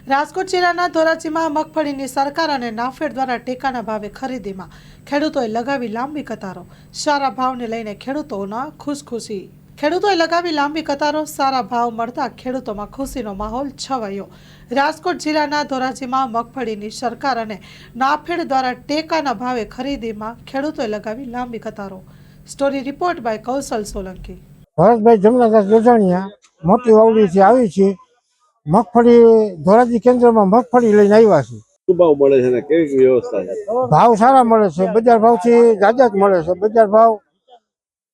રાજકોટ જિલ્લાના ધોરાજીમાં મગફળીની સરકાર અને નાફેડ દ્વારા ટેકાના ભાવે ખરીદીમાં ખેડૂતોએ લગાવી લાંબી કતારો। સારા ભાવને લઈને ખેડૂતોના ખુશખુશી। ખેડૂતોએ લગાવી લાંબી કતારો। સારા ભાવ મળતા ખેડૂતોમાં ખુશીનો માહોલ છવાયો। રાજકોટ જિલ્લાના ધોરાજીમાં મગફળીની સરકાર અને નાફેડ દ્વારા ટેકાના ભાવે ખરીદીમાં ખેડૂતોએ લગાવી લાંબી કતારો। સ્ટોરી રિપોર્ટ બાય કૌશલ સોલંકી। ભરતભાઈ જમનાદાસ જોજાણીયા મોટી વાવડીથી આવી છે। મગફળી ધોરાજી કેન્દ્રમાં મગફળી લઈને આવ્યા છે। શું ભાવ મળે છે ને કેવી વ્યવસ્થા છે? ભાવ સારા મળે છે, બજાર ભાવથી જાજા જ મળે છે। બજાર ભાવ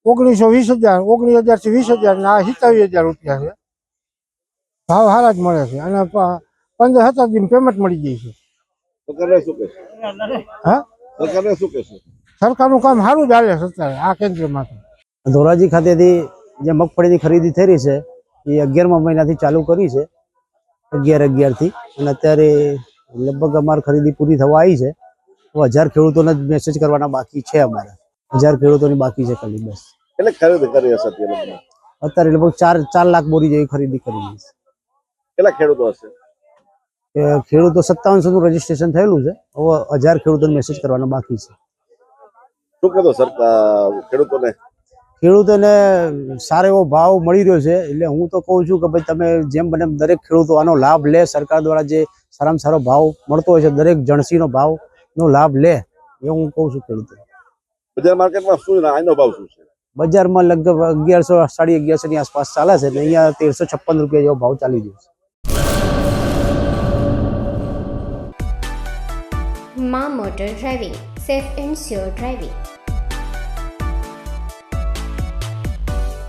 1920,000, 19,000 થી 20,000 ના 27,000 રૂપિયા છે। ભાવ સારા જ મળે છે અને 15-17 દિન પેમેન્ટ મળી જાય છે। સરકારને શું કહેશો? હા, સરકારને શું કહેશો? સરકારનું કામ સારું ચાલે છે અત્યારે આ કેન્દ્રમાં। ધોરાજી ખાતેથી જે મગફળીની ખરીદી થઈ રહી છે એ 11મા મહિનાથી ચાલુ કરી છે, 11/11 થી, અને અત્યારે લગભગ અમારી ખરીદી પૂરી થવા આવી છે। તો 1000 ખેડૂતોને જ મેસેજ કરવાના બાકી છે। અમારે 1000 ખેડૂતોની બાકી છે ખાલી, બસ। એટલે ખરીદી કરી હશે અત્યારે લગભગ 4 લાખ બોરી જેવી ખરીદી કરી છે। કેટલા ખેડૂતો હશે? ખેડૂતો 5700 નું રજીસ્ટ્રેશન થયેલું છે। હવે 1000 ખેડૂતોને મેસેજ કરવાના બાકી છે। શું કહેતો સરકાર ખેડૂતોને? ખેડૂતોને સારો એવો ભાવ મળી રહ્યો છે, એટલે હું તો કહું છું કે ભાઈ તમે જેમ બને દરેક ખેડૂતો આનો લાભ લે। સરકાર દ્વારા જે સારામાં સારો ભાવ મળતો હોય છે, દરેક જણસીનો ભાવનો લાભ લે, એ હું કહું છું ખેડૂતો। બજાર માર્કેટમાં શું આનો ભાવ શું છે? બજારમાં લગભગ 1100, 1150 ની આસપાસ ચાલે છે ને અહીંયા 1356 રૂપિયા જેવો ભાવ ચાલી રહ્યો છે। માં motor driving, safe and sure driving.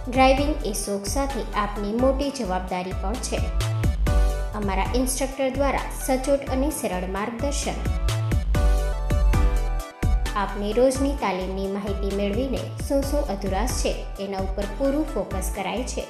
Driving એ શોખ સાથે આપની મોટી જવાબદારી પણ છે। અમારા ઇન્સ્ટ્રક્ટર દ્વારા સચોટ અને સરળ માર્ગદર્શન। આપની રોજની તાલીમની માહિતી મેળવીને શું અધુરાશ છે એના ઉપર પૂરું ફોકસ કરાય છે।